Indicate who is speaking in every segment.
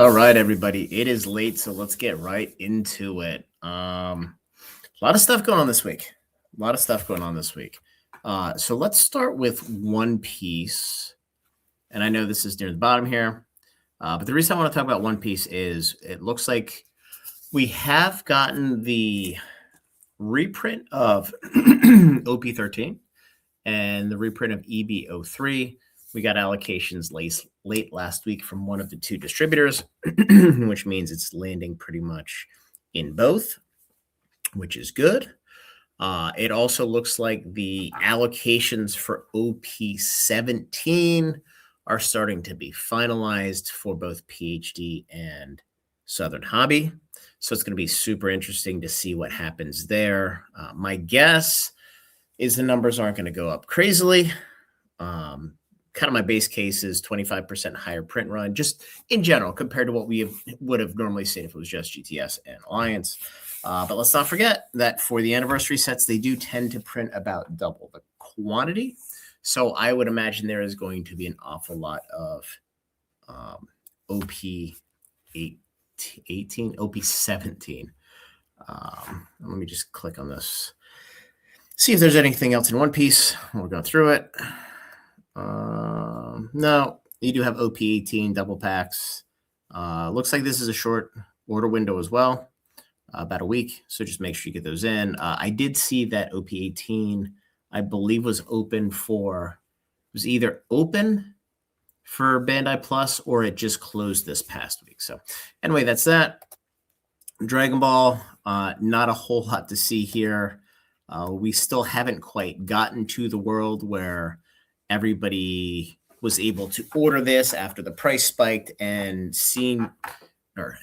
Speaker 1: All right, everybody. It is late, so let's get right into it. A lot of stuff going on this week. So let's start with One Piece. And I know this is near the bottom here. But the reason I want to talk about One Piece is it looks like we have gotten the reprint of OP13 and the reprint of EB03. We got allocations late last week from one of the two distributors, which means it's landing pretty much in both, which is good. It also looks like the allocations for OP17 are starting to be finalized for both PhD and Southern Hobby. So it's going to be super interesting to see what happens there. My guess is the numbers aren't going to go up crazily. Kind of my base case is 25% higher print run, just in general, compared to what we would have normally seen if it was just GTS and Alliance. But let's not forget that for the anniversary sets, they do tend to print about double the quantity. So I would imagine there is going to be an awful lot of OP17. Let me just click on this. See if there's anything else in One Piece. We'll go through it. No, you do have OP18 double packs. Looks like this is a short order window as well, about a week. So just make sure you get those in. I did see that OP18, I believe, was either open for Bandai Plus or it just closed this past week. So anyway, that's that. Dragon Ball, not a whole lot to see here. We still haven't quite gotten to the world where everybody was able to order this after the price spiked and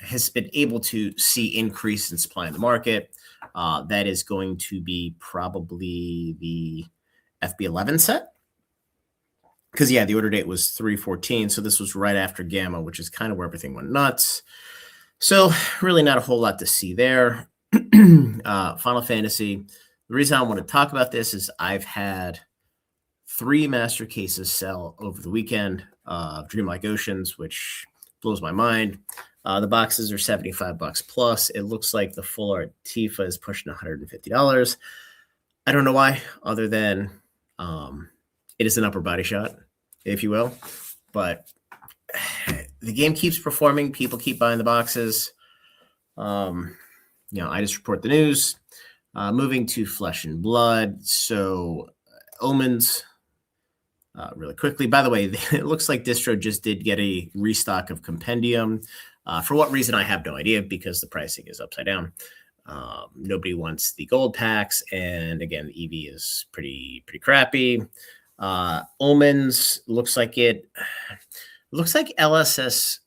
Speaker 1: has been able to see increase in supply in the market. That is going to be probably the FB11 set. Because, yeah, the order date was 3/14, so this was right after Gamma, which is kind of where everything went nuts. So really not a whole lot to see there. Final Fantasy. The reason I want to talk about this is I've had 3 master cases sell over the weekend of Dreamlike Oceans, which blows my mind. The boxes are $75 plus. It looks like the full art Tifa is pushing $150. I don't know why, other than it is an upper body shot, if you will. But the game keeps performing. People keep buying the boxes. I just report the news. Moving to Flesh and Blood. So Omens. Really quickly. By the way, it looks like Distro just did get a restock of Compendium. For what reason, I have no idea, because the pricing is upside down. Nobody wants the gold packs, and again, the EV is pretty crappy. Omens looks like LSS.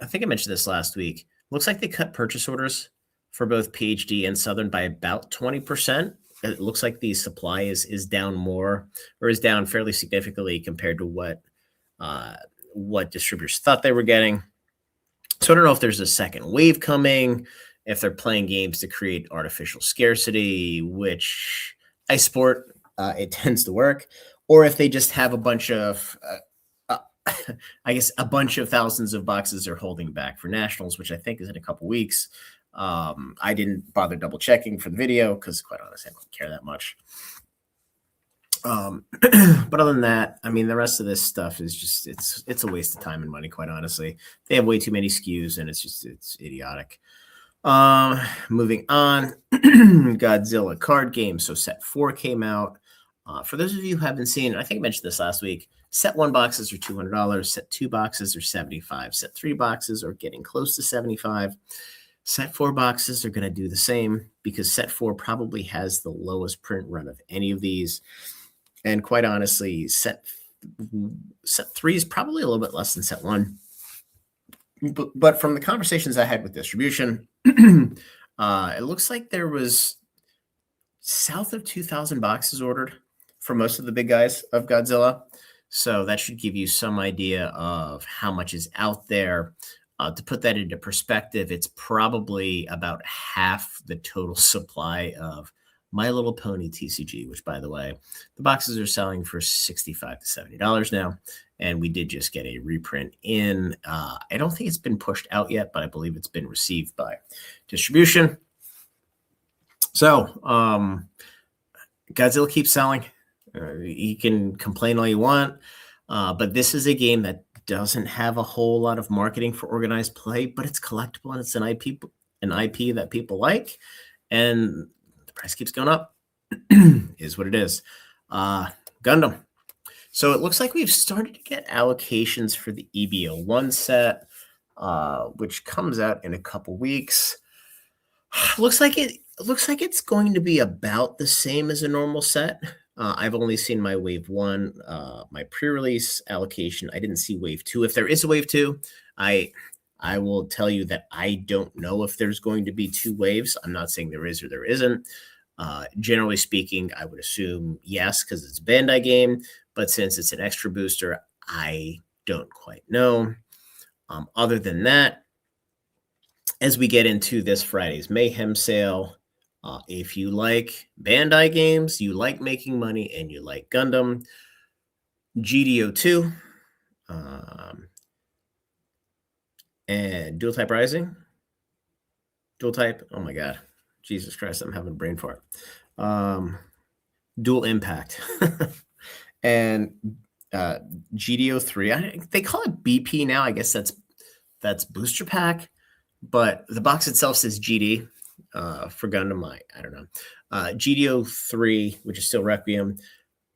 Speaker 1: I think I mentioned this last week. Looks like they cut purchase orders for both PhD and Southern by about 20%. It looks like the supply is down more, or is down fairly significantly compared to what distributors thought they were getting. So I don't know if there's a second wave coming, if they're playing games to create artificial scarcity, which I support. It tends to work, or if they just have a bunch of, a bunch of thousands of boxes they're holding back for nationals, which I think is in a couple weeks. I didn't bother double checking for the video because, quite honestly, I don't care that much. But other than that, I mean, the rest of this stuff is just, it's a waste of time and money, quite honestly. They have way too many SKUs and it's idiotic. Moving on, Godzilla card game. So set 4 came out. For those of you who haven't seen it, I think I mentioned this last week. Set 1 boxes are $200. Set 2 boxes are $75. Set 3 boxes are getting close to $75. Set 4 boxes are going to do the same, because set 4 probably has the lowest print run of any of these. And quite honestly, set 3 is probably a little bit less than set 1. But from the conversations I had with distribution, it looks like there was south of 2,000 boxes ordered for most of the big guys of Godzilla. So that should give you some idea of how much is out there. To put that into perspective, it's probably about half the total supply of My Little Pony TCG, which, by the way, the boxes are selling for $65 to $70 now. And we did just get a reprint in. I don't think it's been pushed out yet, but I believe it's been received by distribution. So Godzilla keeps selling. You can complain all you want, but this is a game that doesn't have a whole lot of marketing for organized play, but it's collectible and it's an IP that people like, and the price keeps going up. Is what it is. Gundam. So it looks like we've started to get allocations for the EBO1 set, which comes out in a couple weeks. Looks like it's going to be about the same as a normal set. I've only seen my Wave 1, my pre-release allocation. I didn't see Wave 2. If there is a Wave 2, I will tell you that I don't know if there's going to be 2 waves. I'm not saying there is or there isn't. Generally speaking, I would assume yes, because it's a Bandai game. But since it's an extra booster, I don't quite know. Other than that, as we get into this Friday's Mayhem sale, if you like Bandai games, you like making money, and you like Gundam, GDO2, and Dual Type Rising. Dual Type, oh my God. Jesus Christ, I'm having a brain fart. Dual Impact. And GDO3, they call it BP now. I guess that's booster pack, but the box itself says GD for Gundam. I don't know. GDO3, which is still Requiem.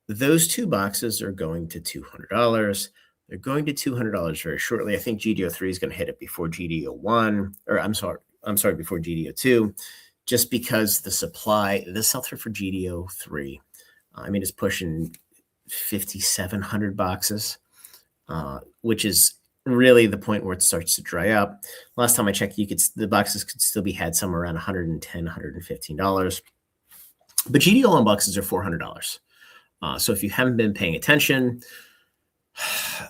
Speaker 1: Those 2 boxes are going to $200. They're going to $200 very shortly. I think GDO3 is going to hit it before GDO1, or I'm sorry, before GDO2, just because the sell-through for GDO3, it's pushing 5,700 boxes, which is really the point where it starts to dry up. Last time I checked, the boxes could still be had somewhere around $110, $115. But GDO1 boxes are $400. So if you haven't been paying attention,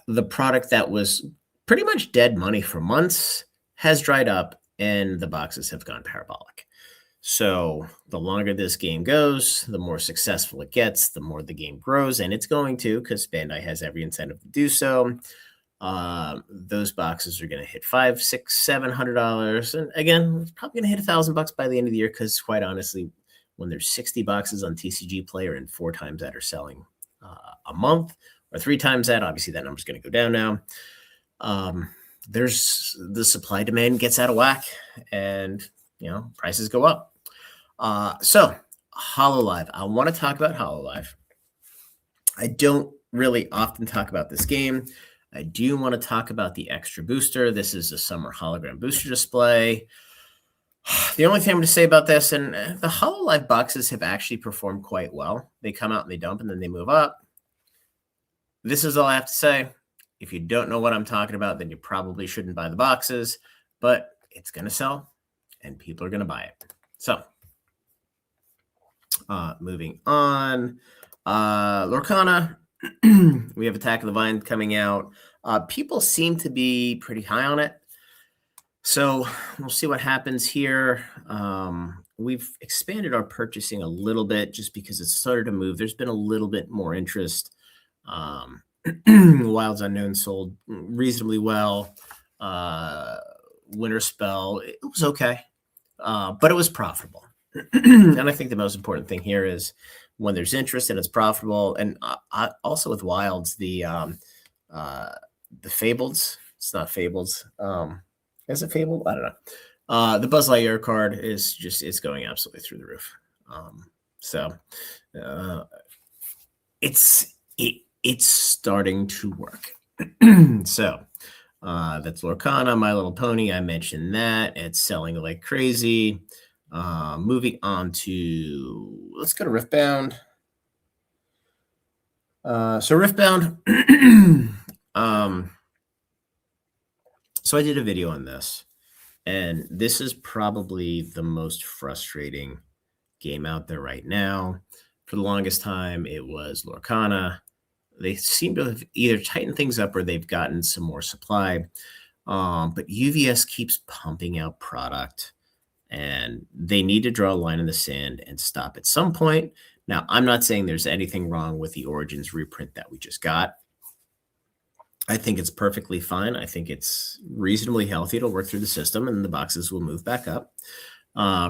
Speaker 1: the product that was pretty much dead money for months has dried up, and the boxes have gone parabolic. So the longer this game goes, the more successful it gets, the more the game grows, and it's going to, because Bandai has every incentive to do so. Those boxes are going to hit $500, $600, $700, and again, it's probably going to hit $1,000 by the end of the year. Because quite honestly, when there's 60 boxes on TCG Player and 4 times that are selling a month, or 3 times that, obviously that number's going to go down now. There's the supply demand gets out of whack, and prices go up. So HoloLive. I want to talk about HoloLive. I don't really often talk about this game. I do want to talk about the extra booster. This is a summer hologram booster display. The only thing I'm going to say about this, and the HoloLive boxes have actually performed quite well. They come out and they dump, and then they move up. This is all I have to say. If you don't know what I'm talking about, then you probably shouldn't buy the boxes, but it's going to sell, and people are going to buy it. So moving on, Lorcana, we have Attack of the Vine coming out. People seem to be pretty high on it, so we'll see what happens here. We've expanded our purchasing a little bit just because it started to move. There's been a little bit more interest. Wilds Unknown sold reasonably well. Winter Spell, it was okay, but it was profitable. And I think the most important thing here is when there's interest and it's profitable. And also with Wilds, the Fableds, it's not Fables. Is it Fable? I don't know. The Buzz Lightyear card is it's going absolutely through the roof. It's starting to work. So that's Lorcana, My Little Pony. I mentioned that. It's selling like crazy. Moving on to, let's go to Riftbound. So Riftbound. So I did a video on this, and this is probably the most frustrating game out there right now. For the longest time, it was Lorcana. They seem to have either tightened things up or they've gotten some more supply. But UVS keeps pumping out product, and they need to draw a line in the sand and stop at some point. Now, I'm not saying there's anything wrong with the Origins reprint that we just got. I think it's perfectly fine. I think it's reasonably healthy. It'll work through the system, and the boxes will move back up.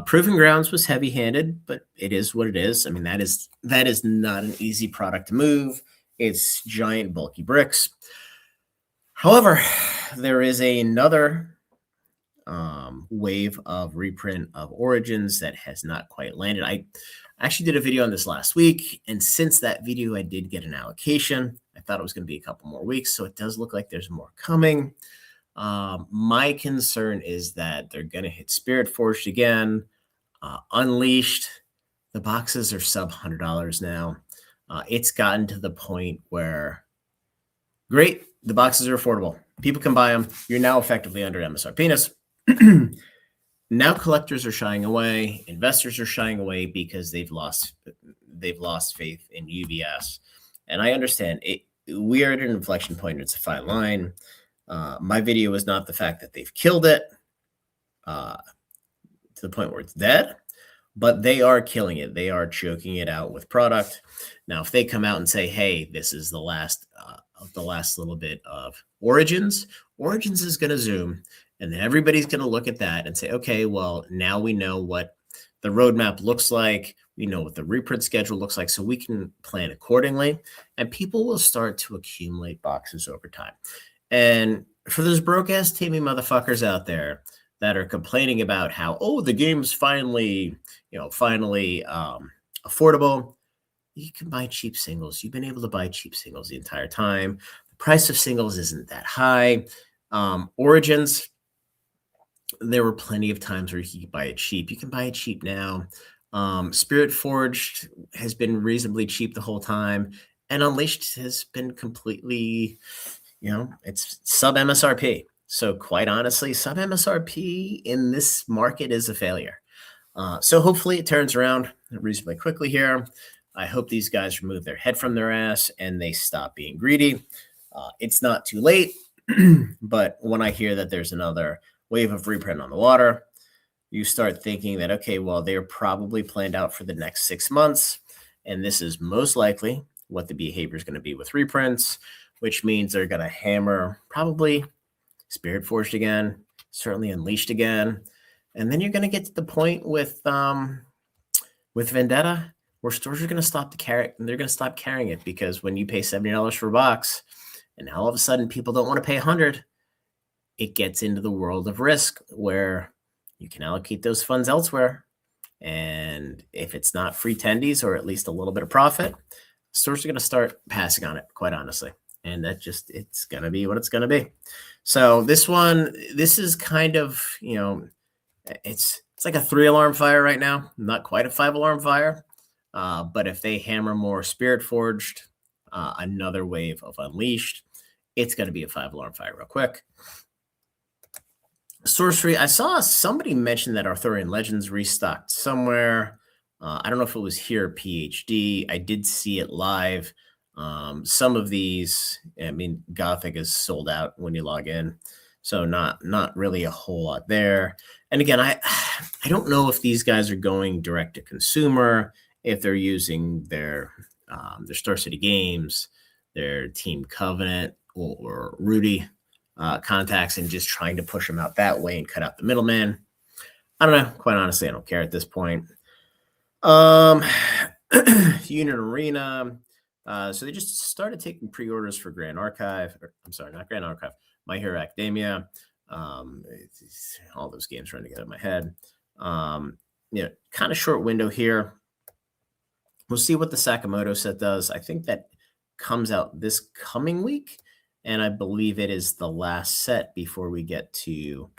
Speaker 1: Proving Grounds was heavy-handed, but it is what it is. I mean, that is not an easy product to move. It's giant, bulky bricks. However, there is another wave of reprint of Origins that has not quite landed. I actually did a video on this last week, and since that video, I did get an allocation. I thought it was going to be a couple more weeks, so it does look like there's more coming. My concern is that they're going to hit Spirit Forged again. Unleashed, the boxes are sub $100 now. It's gotten to the point where, great, the boxes are affordable. People can buy them. You're now effectively under MSRP penis. Now collectors are shying away. Investors are shying away because they've lost faith in UBS. And I understand it. We are at an inflection point. It's a fine line. My video is not the fact that they've killed it to the point where it's dead, but they are killing it. They are choking it out with product. Now, if they come out and say, hey, this is the last little bit of Origins is going to zoom, and then everybody's going to look at that and say, okay, well, now we know what the roadmap looks like. We know what the reprint schedule looks like, so we can plan accordingly, and people will start to accumulate boxes over time. And for those broke-ass teamy motherfuckers out there that are complaining about how, oh, the game's finally affordable, you can buy cheap singles. You've been able to buy cheap singles the entire time. The price of singles isn't that high. Origins, there were plenty of times where you could buy it cheap. You can buy it cheap now. Spirit Forged has been reasonably cheap the whole time, and Unleashed has been completely, it's sub MSRP. So quite honestly, sub MSRP in this market is a failure. So hopefully it turns around reasonably quickly here. I hope these guys remove their head from their ass and they stop being greedy. It's not too late, but when I hear that there's another wave of reprint on the water, you start thinking that, okay, well, they're probably planned out for the next 6 months, and this is most likely what the behavior is going to be with reprints, which means they're going to hammer probably Spirit Forged again, certainly Unleashed again, and then you're going to get to the point with Vendetta where stores are going to stop they're going to stop carrying it, because when you pay $70 for a box and all of a sudden people don't want to pay $100, it gets into the world of risk where you can allocate those funds elsewhere. And if it's not free tendies or at least a little bit of profit, stores are going to start passing on it, quite honestly. And it's going to be what it's going to be. So this is kind of, it's like a 3-alarm fire right now, not quite a 5-alarm fire. But if they hammer more Spirit Forged, another wave of Unleashed, it's going to be a 5-alarm fire real quick. Sorcery, I saw somebody mention that Arthurian Legends restocked somewhere. I don't know if it was here or PhD. I did see it live. Some of these, Gothic is sold out when you log in, so not really a whole lot there. And again, I don't know if these guys are going direct to consumer, if they're using their Star City Games, their Team Covenant or Rudy contacts and just trying to push them out that way and cut out the middleman. I don't know. Quite honestly, I don't care at this point. Unit Arena. So they just started taking pre-orders for Grand Archive. Not Grand Archive. My Hero Academia. All those games running together in my head. Kind of short window here. We'll see what the Sakamoto set does. I think that comes out this coming week, and I believe it is the last set before we get to,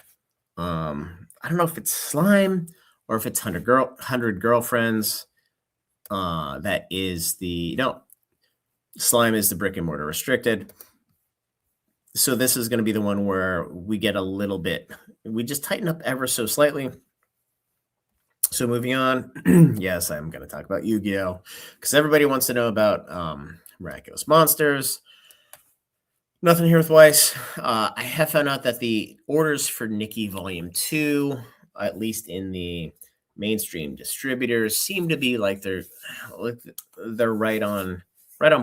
Speaker 1: I don't know if it's Slime or if it's 100 Girlfriends. That is Slime is the brick and mortar restricted. So this is going to be the one where we get a little bit, we just tighten up ever so slightly. So moving on, yes, I'm going to talk about Yu-Gi-Oh! Because everybody wants to know about Miraculous Monsters. Nothing here with Weiss. I have found out that the orders for Nikki Volume 2 at least in the mainstream distributors, seem to be like they're right on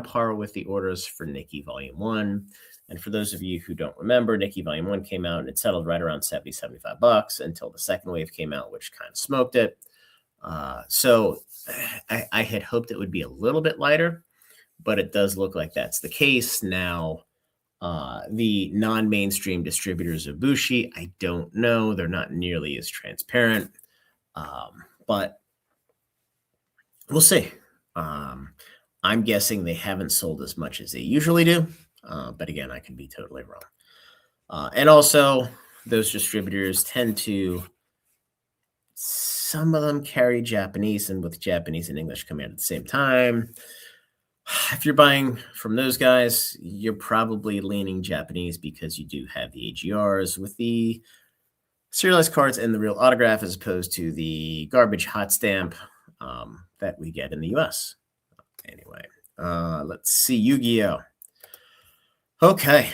Speaker 1: par with the orders for Nikki Volume 1. And for those of you who don't remember, Nikki Volume 1 came out and it settled right around 70, $75 until the second wave came out, which kind of smoked it. So I had hoped it would be a little bit lighter, but it does look like that's the case now. The non-mainstream distributors of Bushi, I don't know. They're not nearly as transparent, but we'll see. I'm guessing they haven't sold as much as they usually do, but again, I could be totally wrong. And also, those distributors tend to, some of them carry Japanese, and with Japanese and English coming out at the same time, if you're buying from those guys, you're probably leaning Japanese because you do have the AGRs with the serialized cards and the real autograph, as opposed to the garbage hot stamp that we get in the US. Anyway, let's see, Yu-Gi-Oh! Okay.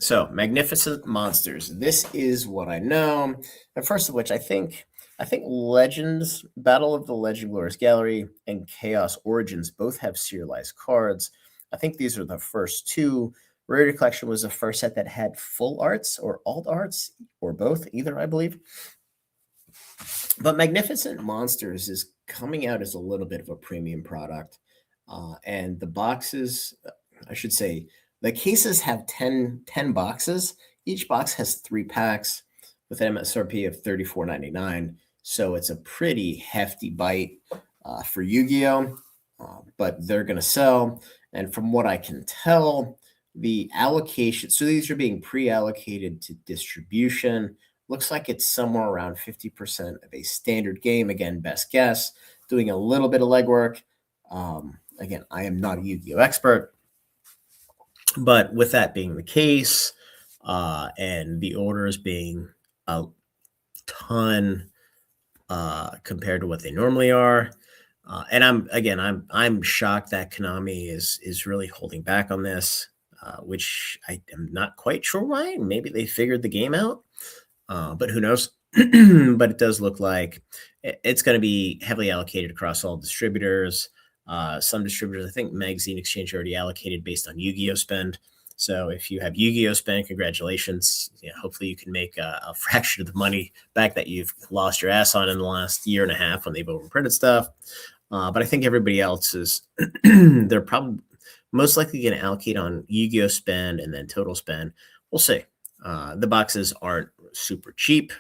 Speaker 1: So, Magnificent Monsters. This is what I know. And first of which, I think Legends, Battle of the Legend Glorious Gallery, and Chaos Origins both have serialized cards. I think these are the first two. Rarity Collection was the first set that had full arts or alt arts, or both, either, I believe. But Magnificent Monsters is coming out as a little bit of a premium product. And the boxes, I should say, the cases have 10 boxes. Each box has 3 packs with an MSRP of $34.99. So it's a pretty hefty bite for Yu-Gi-Oh! But they're going to sell. And from what I can tell, the allocation, so these are being pre-allocated to distribution. Looks like it's somewhere around 50% of a standard game. Again, best guess, doing a little bit of legwork. Again, I am not a Yu-Gi-Oh! Expert. But with that being the case, and the orders being a ton compared to what they normally are, and I'm shocked that Konami is really holding back on this, which I am not quite sure why. Maybe they figured the game out, but who knows? But it does look like it's going to be heavily allocated across all distributors. Some distributors, I think Magazine Exchange already allocated based on Yu-Gi-Oh! Spend. So if you have Yu-Gi-Oh! Spend, congratulations. Hopefully you can make a fraction of the money back that you've lost your ass on in the last year and a half when they've overprinted stuff. But I think everybody else is, they're probably most likely going to allocate on Yu-Gi-Oh! Spend and then total spend. We'll see. The boxes aren't super cheap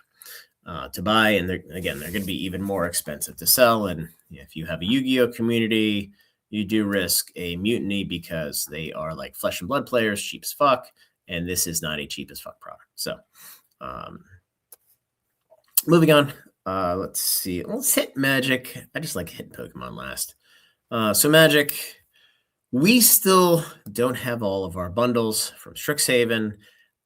Speaker 1: to buy, and they're going to be even more expensive to sell. And if you have a Yu-Gi-Oh! Community, you do risk a mutiny because they are like flesh and blood players, cheap as fuck, and this is not a cheap as fuck product. So, moving on. Let's see. Let's hit Magic. I just like hitting Pokemon last. So Magic, we still don't have all of our bundles from Strixhaven.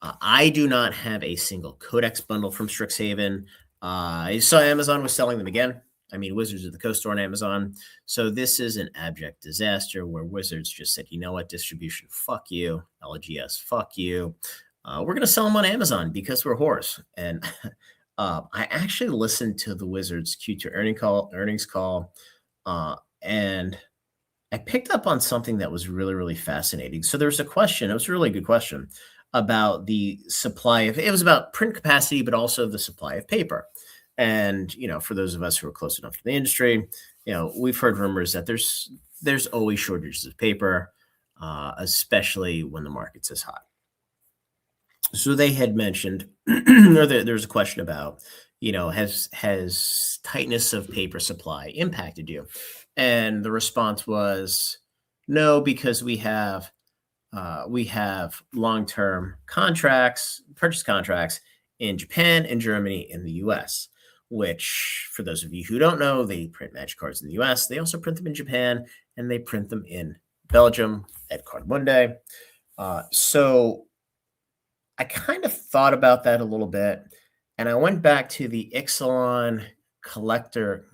Speaker 1: I do not have a single Codex bundle from Strixhaven. I saw Amazon was selling them again. I mean, Wizards of the Coast store on Amazon. So this is an abject disaster where Wizards just said, you know what, distribution, fuck you. LGS, fuck you. We're going to sell them on Amazon because we're whores. And I actually listened to the Wizards Q2 earnings call, and I picked up on something that was really, really fascinating. So there's a question. It was a really good question about the supply of, it was about print capacity, but also the supply of paper. And, for those of us who are close enough to the industry, we've heard rumors that there's always shortages of paper, especially when the market's as hot. So they had mentioned, or there's a question about, has tightness of paper supply impacted you? And the response was no, because we have long-term contracts, purchase contracts in Japan and Germany and the US, which, for those of you who don't know, they print Magic cards in the US. They also print them in Japan, and they print them in Belgium at Cartamundi. So I kind of thought about that a little bit, and I went back to the Ixalan Commander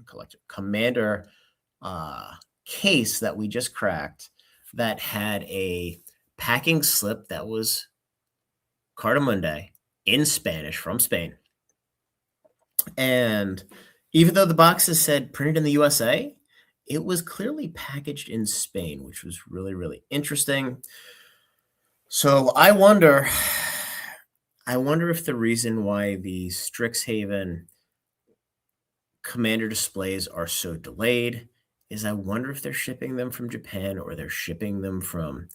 Speaker 1: case that we just cracked that had a packing slip that was Cartamundi in Spanish from Spain. And even though the boxes said printed in the USA, it was clearly packaged in Spain, which was really, really interesting. So I wonder if the reason why the Strixhaven Commander displays are so delayed is I wonder if they're shipping them from Japan or they're shipping them from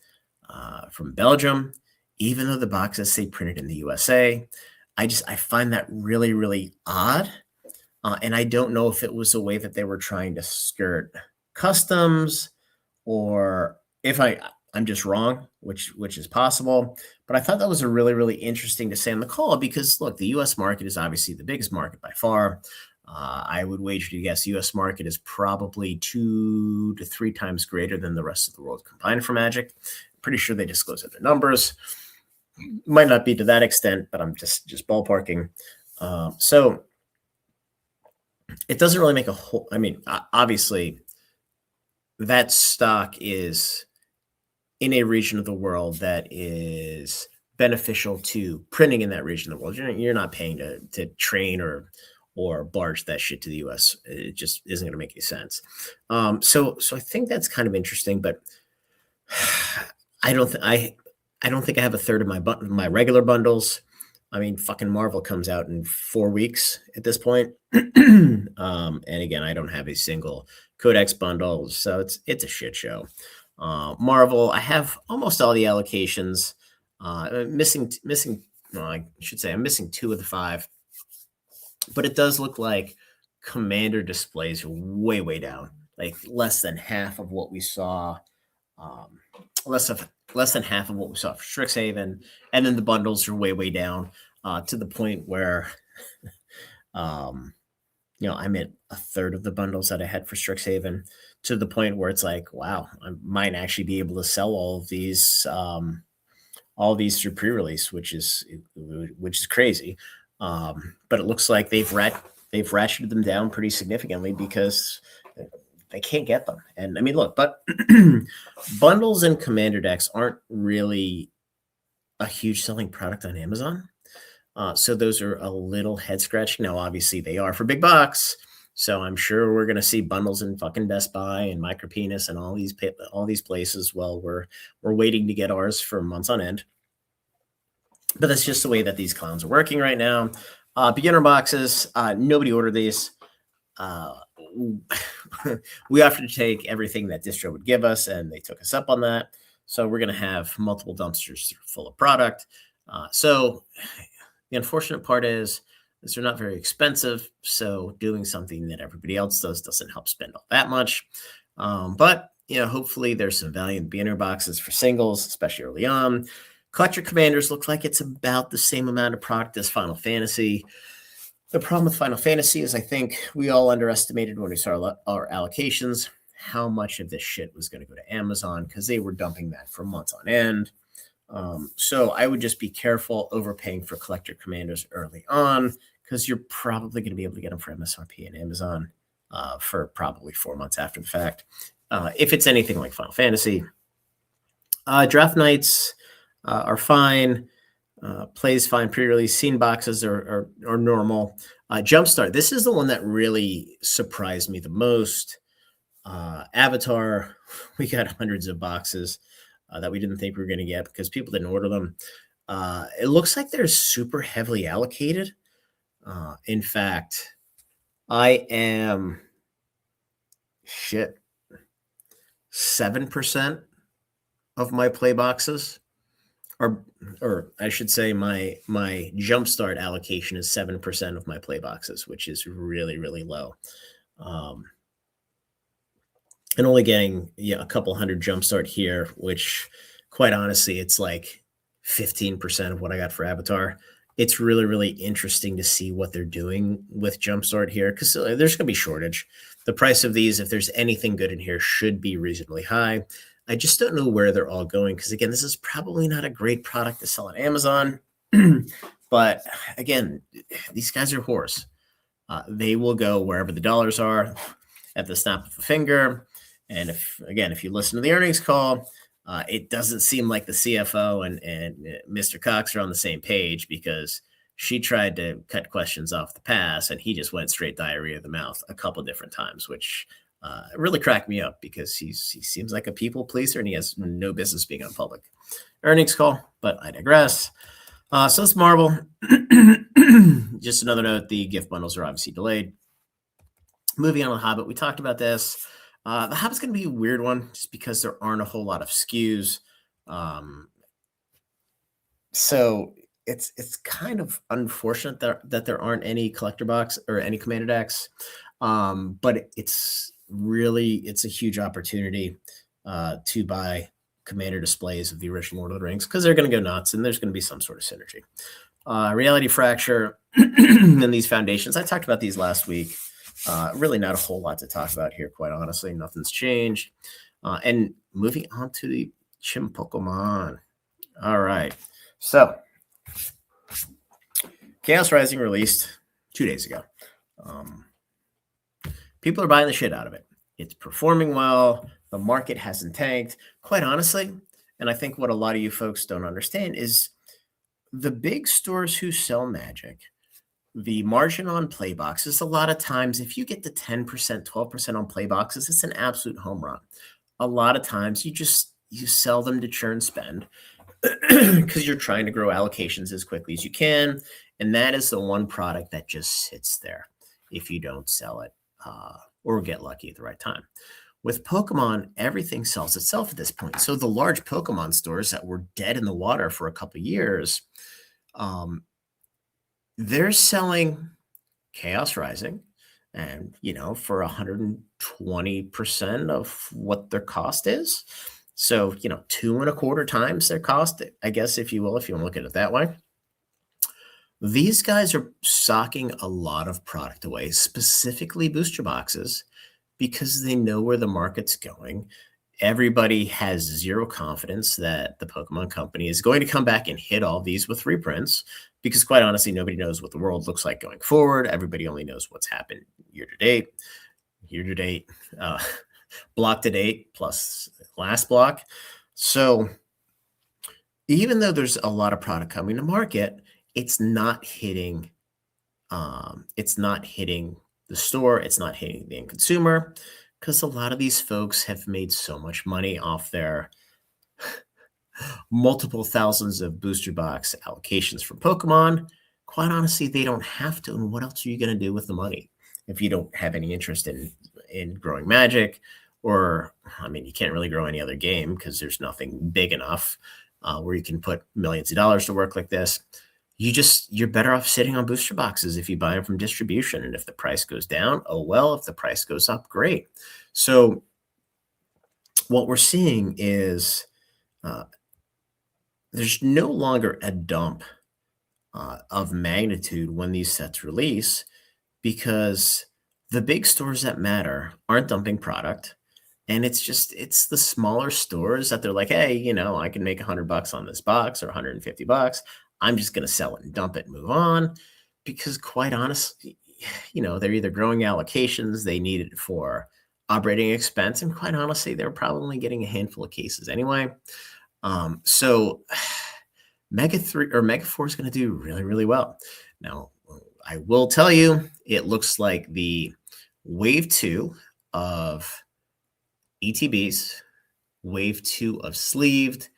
Speaker 1: Belgium, even though the boxes say printed in the USA. I find that really, really odd. And I don't know if it was a way that they were trying to skirt customs or if I'm just wrong, which is possible. But I thought that was a really, really interesting to say on the call because, look, the U.S. market is obviously the biggest market by far. I would wager to guess U.S. market is probably 2 to 3 times greater than the rest of the world combined for Magic. Pretty sure they disclose other numbers. Might not be to that extent, but I'm just ballparking. So it doesn't really make a whole. I mean, obviously, that stock is in a region of the world that is beneficial to printing in that region of the world. You're not paying to train or barge that shit to the U.S. It just isn't going to make any sense. So I think that's kind of interesting, but I don't think I have a third of my regular bundles. I mean, fucking Marvel comes out in 4 weeks at this point. And again, I don't have a single Codex bundle, so it's a shit show. Marvel, I have almost all the allocations. Missing. No, I should say I'm missing 2 of the 5. But it does look like Commander displays are way down, like less than half of what we saw. Less than half of what we saw for Strixhaven, and then the bundles are way down to the point where, I'm at a third of the bundles that I had for Strixhaven, to the point where it's like, wow, I might actually be able to sell all these through pre-release, which is crazy. But it looks like they've ratcheted them down pretty significantly because they can't get them. And I mean, look, but bundles and commander decks aren't really a huge selling product on Amazon. So those are a little head scratching. Now, obviously, they are for big bucks. So I'm sure we're going to see bundles in fucking Best Buy and Micropenis and all these places. Well, we're waiting to get ours for months on end. But that's just the way that these clowns are working right now. Beginner boxes, nobody ordered these. We offered to take everything that distro would give us, and they took us up on that. So we're going to have multiple dumpsters full of product. So the unfortunate part is they're not very expensive. So doing something that everybody else does doesn't help spend all that much. But hopefully there's some value in the beginner boxes for singles, especially early on. Collector Commanders look like it's about the same amount of product as Final Fantasy. The problem with Final Fantasy is I think we all underestimated when we saw our allocations how much of this shit was going to go to Amazon because they were dumping that for months on end. So I would just be careful overpaying for Collector Commanders early on because you're probably going to be able to get them for MSRP and Amazon for probably 4 months after the fact. If it's anything like Final Fantasy. Draft Nights are fine. Plays fine. Pre-release scene boxes are normal. Jumpstart. This is the one that really surprised me the most. Avatar. We got hundreds of boxes that we didn't think we were going to get because people didn't order them. It looks like they're super heavily allocated. In fact, I am 7% of my play boxes. Or I should say my jumpstart allocation is 7% of my play boxes, which is really, really low. And only getting a couple hundred jumpstart here, which quite honestly, it's like 15% of what I got for Avatar. It's really, really interesting to see what they're doing with jumpstart here because there's going to be shortage. The price of these, if there's anything good in here, should be reasonably high. I just don't know where they're all going because, again, this is probably not a great product to sell on Amazon. But, again, these guys are whores. They will go wherever the dollars are at the snap of a finger. And, if you listen to the earnings call, it doesn't seem like the CFO and Mr. Cox are on the same page because she tried to cut questions off the pass, and he just went straight diarrhea of the mouth a couple different times, which really cracked me up because he seems like a people pleaser and he has no business being on public earnings call. But I digress. So it's Marvel. Just another note: the gift bundles are obviously delayed. Moving on to The Hobbit, we talked about this. The Hobbit's going to be a weird one just because there aren't a whole lot of SKUs. So it's kind of unfortunate that there aren't any collector box or any commander decks. But it's a huge opportunity to buy commander displays of the original Lord of the Rings because they're going to go nuts and there's going to be some sort of synergy. Reality Fracture and these foundations. I talked about these last week. Really not a whole lot to talk about here, quite honestly. Nothing's changed. And moving on to the Chim Pokemon. All right. So, Chaos Rising released 2 days ago. People are buying the shit out of it. It's performing well. The market hasn't tanked. Quite honestly, and I think what a lot of you folks don't understand is the big stores who sell Magic, the margin on play boxes, a lot of times, if you get the 10%, 12% on play boxes, it's an absolute home run. A lot of times you sell them to churn spend because you're trying to grow allocations as quickly as you can. And that is the one product that just sits there if you don't sell it or get lucky at the right time. With Pokemon, everything sells itself at this point. So the large Pokemon stores that were dead in the water for a couple of years, they're selling Chaos Rising and, for 120% of what their cost is. So, 2.25 times their cost, I guess, if you will, if you want to look at it that way. These guys are socking a lot of product away, specifically booster boxes, because they know where the market's going. Everybody has zero confidence that the Pokemon company is going to come back and hit all these with reprints because, quite honestly, nobody knows what the world looks like going forward. Everybody only knows what's happened year to date, block to date plus last block. So even though there's a lot of product coming to market, it's not hitting the store. It's not hitting the end consumer because a lot of these folks have made so much money off their multiple thousands of booster box allocations from Pokemon. Quite honestly, they don't have to. And what else are you going to do with the money if you don't have any interest in growing Magic? Or, you can't really grow any other game because there's nothing big enough where you can put millions of dollars to work like this. You're better off sitting on booster boxes if you buy them from distribution. And if the price goes down, oh well. If the price goes up, great. So what we're seeing is there's no longer a dump of magnitude when these sets release because the big stores that matter aren't dumping product. And it's the smaller stores that they're like, hey, I can make $100 on this box or $150. I'm just going to sell it and dump it and move on because quite honestly, they're either growing allocations, they need it for operating expense, and quite honestly, they're probably getting a handful of cases anyway. So Mega 3 or Mega 4 is going to do really, really well. Now, I will tell you, it looks like the Wave 2 of ETBs, Wave 2 of Sleeved,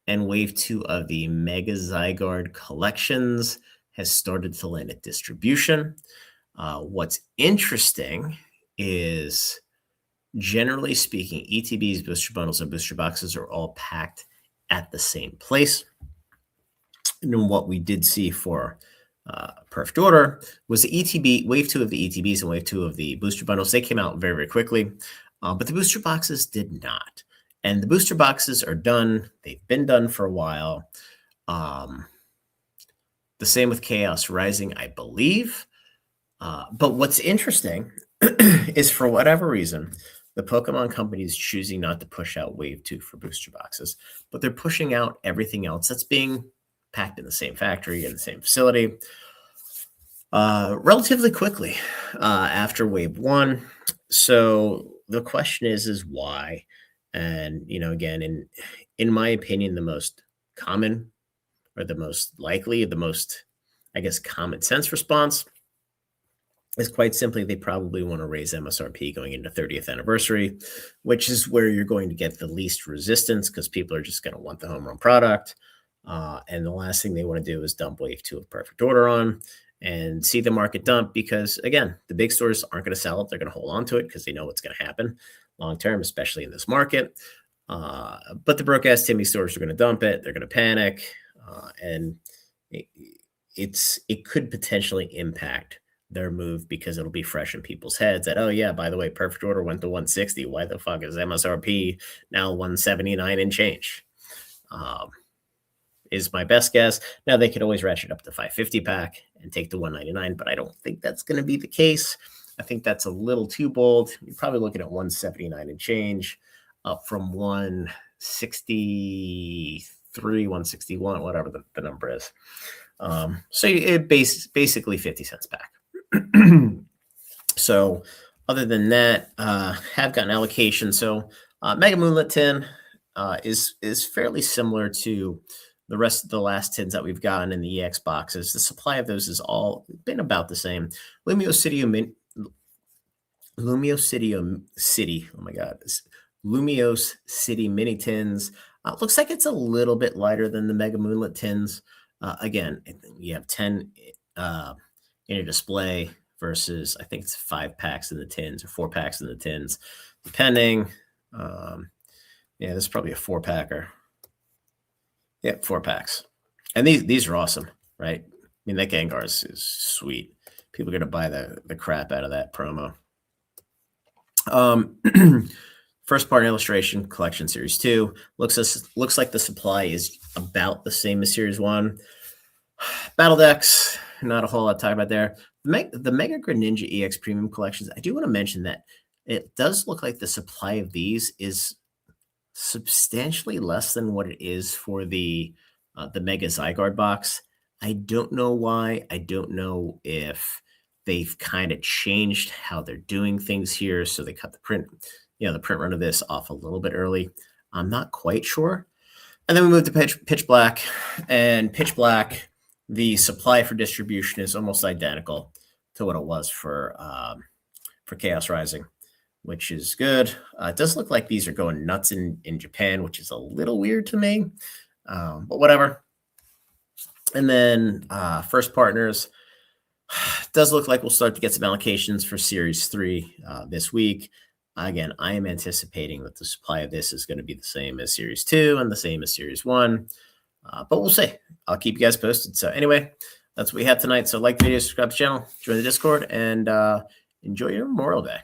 Speaker 1: and Wave 2 of the Mega Zygarde collections has started to land at distribution. What's interesting is, generally speaking, ETBs, booster bundles, and booster boxes are all packed at the same place. And what we did see for Perfect Order was the ETB, Wave 2 of the ETBs and Wave 2 of the booster bundles. They came out very, very quickly, but the booster boxes did not. And the booster boxes are done. They've been done for a while. The same with Chaos Rising, I believe. But what's interesting is, for whatever reason, the Pokemon company is choosing not to push out Wave 2 for booster boxes, but they're pushing out everything else that's being packed in the same factory, in the same facility, relatively quickly after Wave 1. So the question is why? And, again, in my opinion, the most common or the most likely, the most I guess, common sense response is quite simply they probably want to raise MSRP going into 30th anniversary, which is where you're going to get the least resistance because people are just going to want the home run product. And the last thing they want to do is dump wave 2 of perfect order on and see the market dump because, again, the big stores aren't going to sell it. They're going to hold on to it because they know what's going to happen long term, especially in this market. But the broke-ass Timmy stores are going to dump it. They're going to panic. And it could potentially impact their move because it'll be fresh in people's heads that, oh yeah, by the way, perfect order went to 160. Why the fuck is MSRP now 179 and change? Is my best guess. Now they could always ratchet up the 550 pack and take the 199, but I don't think that's going to be the case. I think that's a little too bold. You're probably looking at 179 and change up from 163, 161, whatever the number is. So it basically 50 cents back. So other than that, have gotten allocation. So Mega Moonlit tin is fairly similar to the rest of the last tins that we've gotten in the EX boxes. The supply of those has all been about the same. Lumio City. Oh my God. Lumios City mini tins. Looks like it's a little bit lighter than the Mega Moonlit tins. Again, you have 10 in a display versus I think it's 5 packs in the tins or 4 packs in the tins, depending. Yeah, this is probably a 4-packer. Yeah, 4 packs. And these are awesome, right? I mean, that Gengar is sweet. People are going to buy the crap out of that promo. First part illustration, Collection Series 2. Looks like the supply is about the same as Series 1. Battle decks, not a whole lot to talk about there. The Mega Greninja EX Premium Collections, I do want to mention that it does look like the supply of these is substantially less than what it is for the Mega Zygarde box. I don't know why. I don't know if they've kind of changed how they're doing things here. So they cut the print run of this off a little bit early. I'm not quite sure. And then we moved to Pitch Black. And Pitch Black, the supply for distribution is almost identical to what it was for Chaos Rising, which is good. It does look like these are going nuts in Japan, which is a little weird to me, but whatever. And then First Partners does look like we'll start to get some allocations for Series 3 this week. Again, I am anticipating that the supply of this is going to be the same as Series 2 and the same as Series 1, but we'll see. I'll keep you guys posted. So anyway, that's what we have tonight. So like the video, subscribe to the channel, join the Discord, and enjoy your Memorial Day.